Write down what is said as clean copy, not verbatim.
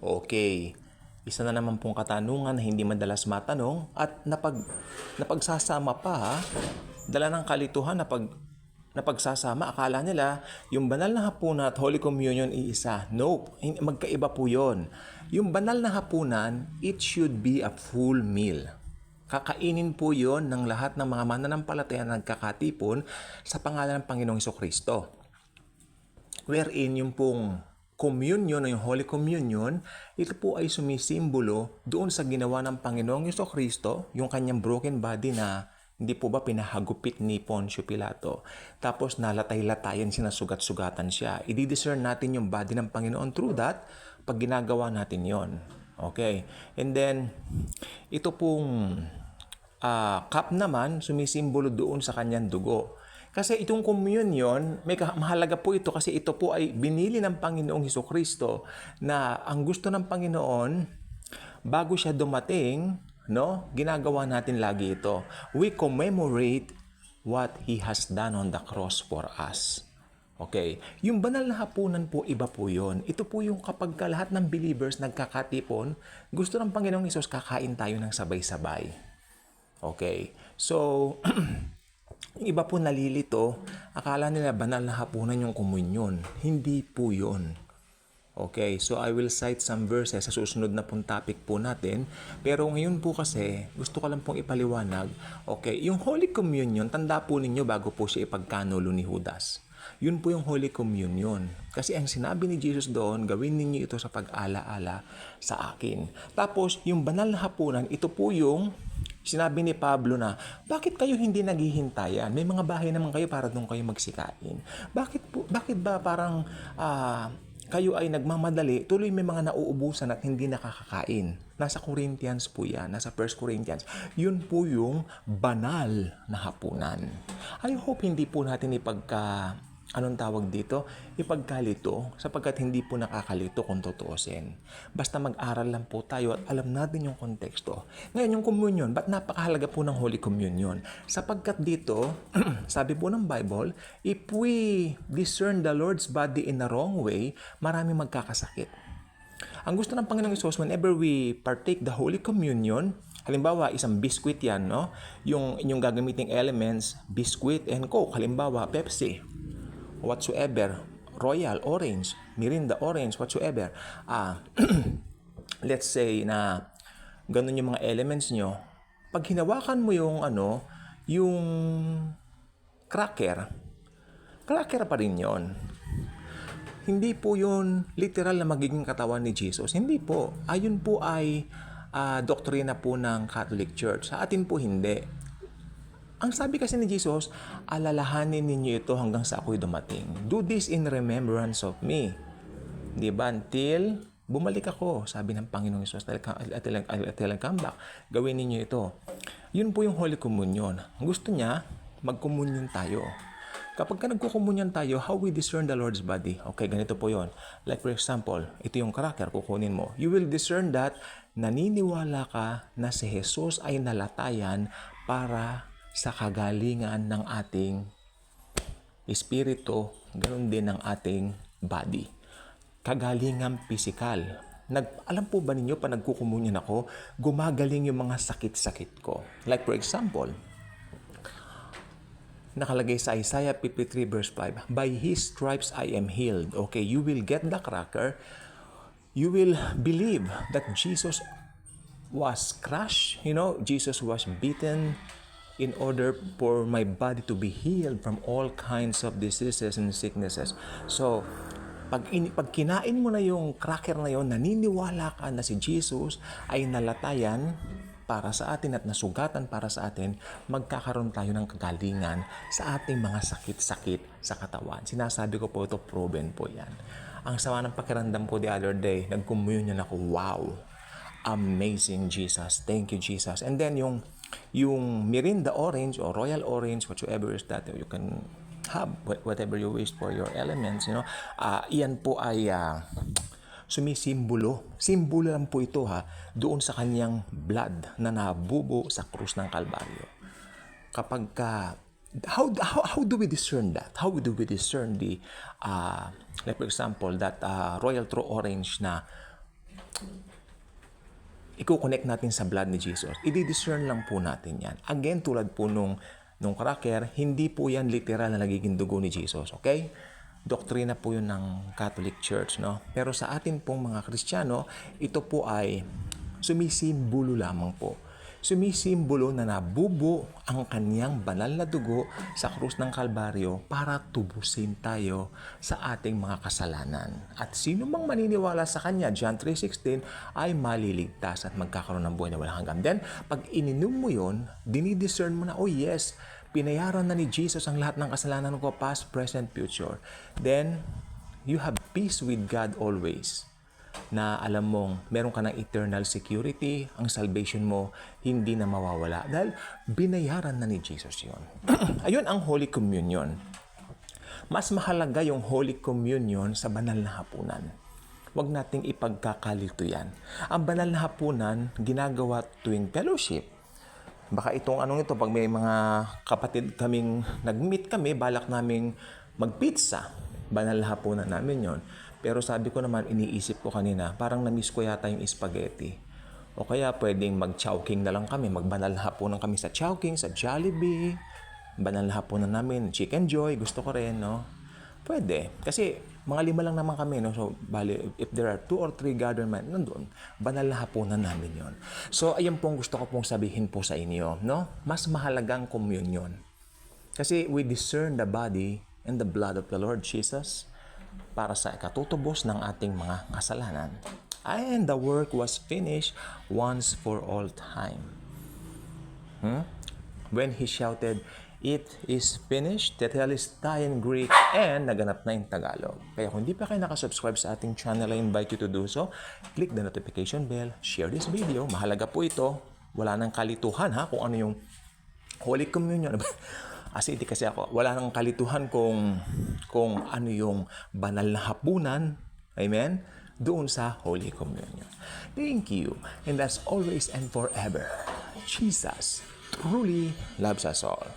Okay. Isa na naman pong katanungan na hindi madalas matanong at napagsasama pa ha. Dala ng kalituhan napagsasama. Akala nila yung banal na hapunan at Holy Communion iisa. Nope. Magkaiba po yun. Yung banal na hapunan, it should be a full meal. Kakainin po yon ng lahat ng mga mananampalataya na nagkakatipon sa pangalan ng Panginoong Hesukristo. Wherein yung pong communion o yung Holy Communion, ito po ay sumisimbolo doon sa ginawa ng Panginoong Hesukristo, yung kanyang broken body na hindi po ba pinahagupit ni Poncio Pilato. Tapos nalatay-latayan, sinasugat-sugatan siya. I-discern natin yung body ng Panginoon through that pag ginagawa natin yon. Okay. And then, ito pong cup naman, sumisimbolo doon sa kanyang dugo. Kasi itong communion, mahalaga po ito kasi ito po ay binili ng Panginoong Hesukristo na ang gusto ng Panginoon, bago siya dumating, no, ginagawa natin lagi ito. We commemorate what He has done on the cross for us. Okay. Yung banal na hapunan po, iba po yun. Ito po yung kapag lahat ng believers nagkakatipon, gusto ng Panginoong Hesus kakain tayo ng sabay-sabay. Okay. So, yung iba po nalilito, akala nila banal na hapunan yung komunyon. Hindi po yun. Okay, so I will cite some verses sa susunod na pong topic po natin. Pero ngayon po kasi, gusto ko lang pong ipaliwanag. Okay, yung Holy Communion, tanda po ninyo bago po siya ipagkanulo ni Judas. Yun po yung Holy Communion. Kasi ang sinabi ni Jesus doon, gawin ninyo ito sa pag-ala-ala sa akin. Tapos, yung banal na hapunan, ito po yung sinabi ni Pablo na, bakit kayo hindi naghihintayan? May mga bahay naman kayo para doon kayo magsikain. Bakit ba parang kayo ay nagmamadali, tuloy may mga nauubusan at hindi nakakakain? Nasa Corinthians po yan, nasa 1 Corinthians. Yun po yung banal na hapunan. I hope hindi po natin ipagkalito, sapagkat hindi po nakakalito kung tutuusin. Basta mag-aral lang po tayo at alam natin yung konteksto. Ngayon, yung communion, ba't napakahalaga po ng Holy Communion? Sapagkat dito, sabi po ng Bible, if we discern the Lord's body in the wrong way, marami magkakasakit. Ang gusto ng Panginoong Hesus, whenever we partake the Holy Communion, halimbawa, isang biscuit yan, no? Yung inyong gagamiting elements, biscuit and Coke, halimbawa, Pepsi, whatsoever, Royal, Orange, Mirinda, Orange, whatsoever. Let's say na ganun yung mga elements nyo. Pag hinawakan mo yung cracker pa rin yon. Hindi po yun literal na magiging katawan ni Jesus. Hindi po. Ayun po ay doktrina po ng Catholic Church. Sa atin po hindi. Ang sabi kasi ni Jesus, alalahanin ninyo ito hanggang sa ako'y dumating. Do this in remembrance of me. Diba? Until bumalik ako, sabi ng Panginoong Hesus, until I come back, gawin ninyo ito. Yun po yung Holy Communion. Gusto niya, mag-communion tayo. Kapag ka nagkukomunyon tayo, how we discern the Lord's body? Okay, ganito po yon. Like for example, ito yung cracker, kukunin mo. You will discern that naniniwala ka na si Jesus ay nalatayan para sa kagalingan ng ating espiritu, ganoon din ng ating body. Kagalingan pisikal. Alam po ba ninyo, pa nagkukumunyan ako, gumagaling yung mga sakit-sakit ko. Like for example, nakalagay sa Isaiah 53 verse 5, by His stripes I am healed. Okay, you will get the cracker. You will believe that Jesus was crushed. Jesus was beaten in order for my body to be healed from all kinds of diseases and sicknesses. So, pag kinain mo na yung cracker na yon, naniniwala ka na si Jesus ay nalatayan para sa atin at nasugatan para sa atin, magkakaroon tayo ng kagalingan sa ating mga sakit-sakit sa katawan. Sinasabi ko po ito, proven po yan. Ang sama ng pakiramdam ko the other day, nag-communion ako, wow! Amazing Jesus. Thank you, Jesus. And then yung Mirinda Orange or Royal Orange, whatsoever is that, you can have whatever you wish for your elements, iyan po ay sumisimbolo. Simbolo lang po ito doon sa kanyang blood na nabubo sa krus ng Kalbaryo. Kapag how do we discern that? How do we discern like for example, that Royal True Orange na i-connect natin sa blood ni Jesus. I-discern lang po natin yan. Again, tulad po nung cracker, hindi po yan literal na nagiging dugo ni Jesus. Okay? Doktrina po yun ng Catholic Church. No? Pero sa atin pong mga Kristiyano, ito po ay sumisimbolo lamang po. Sumisimbolo na nabubo ang kanyang banal na dugo sa krus ng Kalbaryo para tubusin tayo sa ating mga kasalanan. At sino mang maniniwala sa kanya, John 3:16, ay maliligtas at magkakaroon ng buhay na walang hanggan. Then, pag ininom mo yun, dinidiscern mo na, oh yes, pinayaran na ni Jesus ang lahat ng kasalanan ko, past, present, future. Then, you have peace with God always. Na alam mong meron ka ng eternal security, ang salvation mo hindi na mawawala dahil binayaran na ni Jesus yun. Ayun ang Holy Communion. Mas mahalaga yung Holy Communion sa banal na hapunan. Huwag nating ipagkakalito yan. Ang banal na hapunan, ginagawa tuwing fellowship. Baka itong ito, pag may mga kapatid kaming nag-meet kami, balak naming mag-pizza. Banal na hapunan namin yon. Pero sabi ko naman, iniisip ko kanina, parang na-miss ko yata yung spaghetti. O kaya pwedeng mag-chowking na lang kami, magbanal na hapunan kami sa Chowking, sa Jollibee. Banal na hapunan namin, Chicken Joy, gusto ko rin, no? Pwede. Kasi mga 5 lang naman kami, no? So, bali, if there are 2 or 3 gathered men, nandun, banal na hapunan namin yon. So, ayun pong gusto ko pong sabihin po sa inyo, no? Mas mahalagang communion. Kasi we discern the body and the blood of the Lord Jesus para sa ikatutubos ng ating mga kasalanan. And the work was finished once for all time. When he shouted, "It is finished," Tetelestai in Greek, and naganap na in Tagalog. Kaya kung hindi pa kayo nakasubscribe sa ating channel, I invite you to do so. Click the notification bell, share this video. Mahalaga po ito. Wala nang kalituhan kung ano yung Holy Communion. Hindi kasi ako, wala nang kalituhan kung ano yung banal na hapunan, amen, doon sa Holy Communion. Thank you, and as always and forever, Jesus truly loves us all.